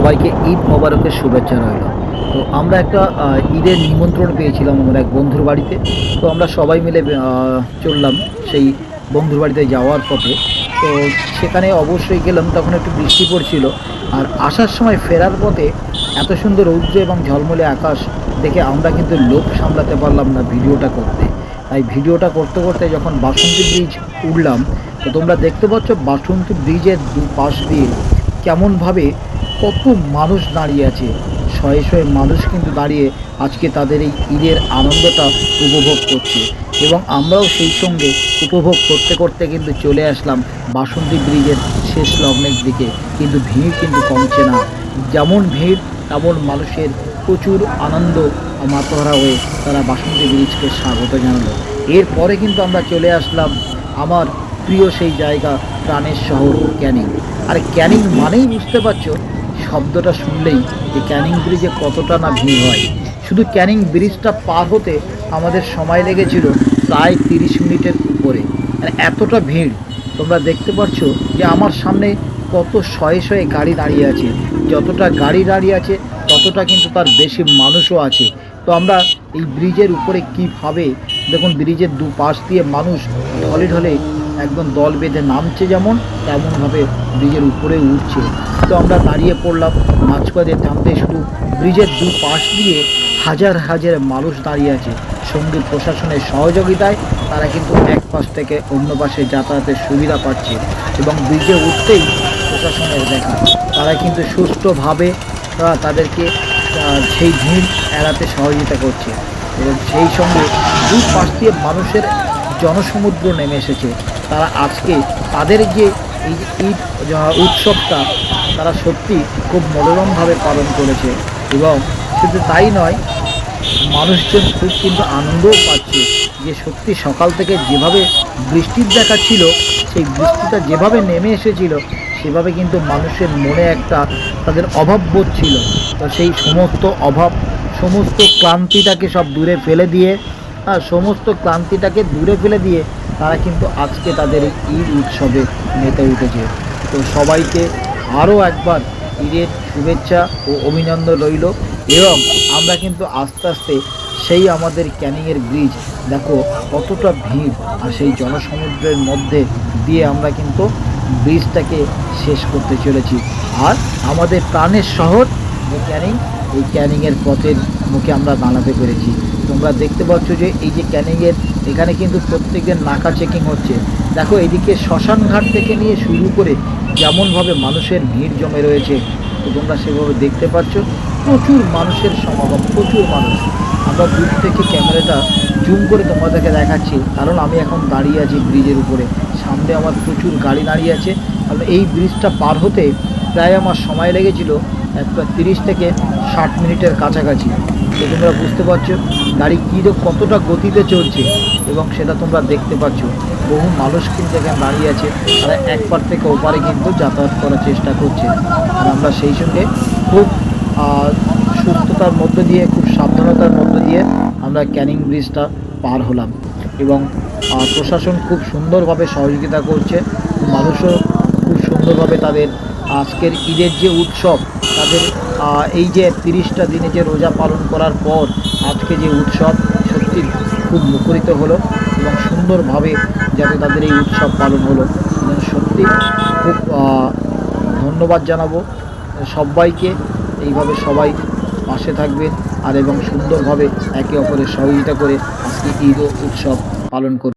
সবাইকে ঈদ মোবারকের শুভেচ্ছা রইল। তো আমরা একটা ঈদের নিমন্ত্রণ পেয়েছিলাম আমার এক বন্ধুর বাড়িতে। তো আমরা সবাই মিলে চললাম সেই বন্ধুর বাড়িতে যাওয়ার পথে। তো সেখানে অবশ্যই গেলাম, তখন একটু বৃষ্টি পড়ছিল। আর আসার সময় ফেরার পথে এত সুন্দর রৌদ্র এবং ঝলমলে আকাশ দেখে আমরা কিন্তু লোভ সামলাতে পারলাম না ভিডিওটা করতে। তাই ভিডিওটা করতে করতে যখন বাসন্তী ব্রিজ উঠলাম, তো তোমরা দেখতে পাচ্ছ বাসন্তী ব্রিজের দুপাশ দিয়ে কেমনভাবে কত মানুষ দাঁড়িয়ে আছে। শয়ে শয়ে মানুষ কিন্তু দাঁড়িয়ে আজকে তাদের এই ঈদের আনন্দটা উপভোগ করছে, এবং আমরাও সেই সঙ্গে উপভোগ করতে করতে কিন্তু চলে আসলাম বাসন্তী ব্রিজের শেষ লগ্নের দিকে। কিন্তু ভিড় কিন্তু কমছে না, যেমন ভিড় তেমন মানুষের প্রচুর আনন্দ মাতোহারা হয়ে তারা বাসন্তী ব্রিজকে স্বাগত জানালো। এরপরে কিন্তু আমরা চলে আসলাম আমার প্রিয় সেই জায়গা, প্রাণের শহর ক্যানিং। আর ক্যানিং মানেই বুঝতে পারছো, শব্দটা শুনলেই যে ক্যানিং ব্রিজে কতটা না ভিড় হয়। শুধু ক্যানিং ব্রিজটা পার হতে আমাদের সময় লেগেছিল প্রায় 30 মিনিটের উপরে। আর এতটা ভিড় তোমরা দেখতে পাচ্ছ যে আমার সামনে কত শয়ে শয়ে গাড়ি দাঁড়িয়ে আছে। যতটা গাড়ি দাঁড়িয়ে আছে ততটা কিন্তু তার বেশি মানুষও আছে। তো আমরা এই ব্রিজের উপরে কীভাবে দেখুন, ব্রিজের দুপাশ দিয়ে মানুষ ঢলে ঢলে একদম দল বেঁধে নামছে, যেমন তেমনভাবে ব্রিজের উপরে উঠছে। তো আমরা দাঁড়িয়ে পড়লাম মাঝপথে থামতে, শুধু ব্রিজের দুপাশ দিয়ে হাজার হাজার মানুষ দাঁড়িয়ে আছে। সঙ্গে প্রশাসনের সহযোগিতায় তারা কিন্তু এক পাশ থেকে অন্য পাশে যাতায়াতের সুবিধা পাচ্ছে, এবং ব্রিজে উঠতেই প্রশাসনের দেখা তারা কিন্তু সুষ্ঠুভাবে তাদেরকে সেই ভিড় এড়াতে সহযোগিতা করছে। এবং সেই সঙ্গে দুই পাশ দিয়ে মানুষের জনসমুদ্র নেমে এসেছে। তারা আজকে তাদের যে এই ঈদ উৎসবটা তারা সত্যি খুব মনোরমভাবে পালন করেছে। এবং শুধু তাই নয়, মানুষজন খুব কিন্তু আনন্দও পাচ্ছে যে সত্যি সকাল থেকে যেভাবে বৃষ্টির দেখা ছিল, সেই বৃষ্টিটা যেভাবে নেমে এসেছিল সেভাবে কিন্তু মানুষের মনে একটা তাদের অভাববোধ ছিল। তো সেই সমস্ত অভাব, সমস্ত ক্লান্তিটাকে সব দূরে ফেলে দিয়ে সমস্ত ক্লান্তিটাকে দূরে ফেলে দিয়ে তারা কিন্তু আজকে তাদের এই ঈদ উৎসবে মেতে উঠেছে। তো সবাইকে আরও একবার ঈদের শুভেচ্ছা ও অভিনন্দন রইল। এবং আমরা কিন্তু আস্তে আস্তে সেই আমাদের ক্যানিংয়ের ব্রিজ দেখো কতটা ভিড়, আর সেই জনসমুদ্রের মধ্যে দিয়ে আমরা কিন্তু ব্রিজটাকে শেষ করতে চলেছি। আর আমাদের প্রাণের শহর যে ক্যানিং, এই ক্যানিংয়ের পথের মুখে আমরা দাঁড়াতে পেরেছি। তোমরা দেখতে পাচ্ছ যে এই যে ক্যানিংয়ের এখানে কিন্তু প্রত্যেকের নাকা চেকিং হচ্ছে। দেখো এদিকে শ্মশানঘাট থেকে নিয়ে শুরু করে যেমনভাবে মানুষের ভিড় জমে রয়েছে, তো তোমরা সেভাবে দেখতে পাচ্ছ প্রচুর মানুষের সমাগম, প্রচুর মানুষ। আমরা দূর থেকে ক্যামেরাটা জুম করে তোমাদেরকে দেখাচ্ছি, কারণ আমি এখন দাঁড়িয়ে আছি ব্রিজের উপরে। সামনে আমার প্রচুর গাড়ি দাঁড়িয়ে আছে। কারণ এই ব্রিজটা পার হতে প্রায় আমার সময় লেগেছিল প্রায় 30 থেকে 60 মিনিটের কাছাকাছি। তো তোমরা বুঝতে পারছো গাড়ি কতটা গতিতে চলছে, এবং সেটা তোমরা দেখতে পাচ্ছ। বহু মানুষ কিন্তু এখানে দাঁড়িয়ে আছে, তারা এক পার থেকে ওপারে কিন্তু যাতায়াত করার চেষ্টা করছে। আর আমরা সেই সঙ্গে খুব সুস্থতার মধ্য দিয়ে, খুব সাবধানতার মধ্য দিয়ে আমরা ক্যানিং ব্রিজটা পার হলাম। এবং প্রশাসন খুব সুন্দরভাবে সহযোগিতা করছে, মানুষও খুব সুন্দরভাবে তাদের আজকের ঈদের যে উৎসব, তাদের এই যে 30টা দিনে যে রোজা পালন করার পর আজকে যে উৎসব সত্যি খুব মুখরিত হলো, এবং সুন্দরভাবে যাতে তাদের এই উৎসব পালন হলো। সত্যি খুব ধন্যবাদ জানাবো সবাইকে। এইভাবে সবাই পাশে থাকবেন আর এবং সুন্দরভাবে একে অপরের সহযোগিতা করে আজকে ঈদ উৎসব পালন করবেন।